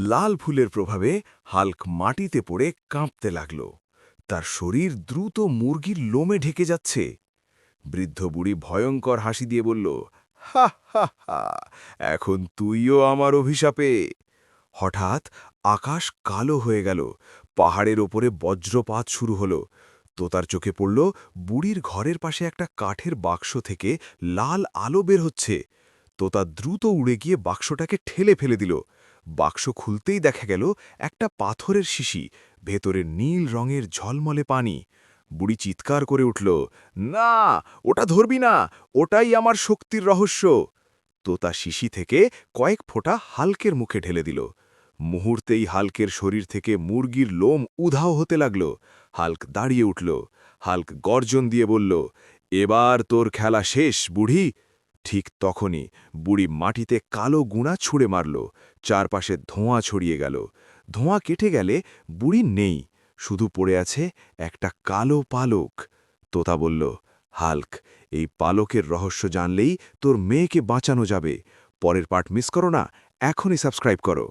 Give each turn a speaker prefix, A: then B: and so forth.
A: লাল ফুলের প্রভাবে হাল্ক মাটিতে পড়ে কাঁপতে লাগল। তার শরীর দ্রুত মুরগির লোমে ঢেকে যাচ্ছে। বৃদ্ধ বুড়ি ভয়ঙ্কর হাসি দিয়ে বলল, হা হা হা, এখন তুইও আমার অভিশাপে। হঠাৎ আকাশ কালো হয়ে গেল, পাহাড়ের ওপরে বজ্রপাত শুরু হলো। তোতার চোখে পড়ল বুড়ির ঘরের পাশে একটা কাঠের বাক্স থেকে লাল আলো বের হচ্ছে। তোতা দ্রুত উড়ে গিয়ে বাক্সটাকে ঠেলে ফেলে দিল। বাক্স খুলতেই দেখা গেল একটা পাথরের শিশি, ভেতরে নীল রঙের ঝলমলে পানি। বুড়ি চিৎকার করে উঠল, না, ওটা ধরবি না, ওটাই আমার শক্তির রহস্য। তোতা শিশি থেকে কয়েক ফোঁটা হাল্কের মুখে ঢেলে দিল। মুহূর্তেই হাল্কের শরীর থেকে মুরগির লোম উধাও হতে লাগল। হাল্ক দাঁড়িয়ে উঠল। হাল্ক গর্জন দিয়ে বলল, এবার তোর খেলা শেষ, বুড়ি। ঠিক তখনই বুড়ি মাটিতে কালো গুঁড়া ছুঁড়ে মারল। চারপাশে ধোঁয়া ছড়িয়ে গেল। ধোঁয়া কেটে গেলে বুড়ি নেই, শুধু পড়ে আছে একটা কালো পালক। তোতা বলল, হাল্ক, এই পালকের রহস্য জানলেই তোর মেয়েকে বাঁচানো যাবে। পরের পার্ট মিস করো না, এখনই সাবস্ক্রাইব করো।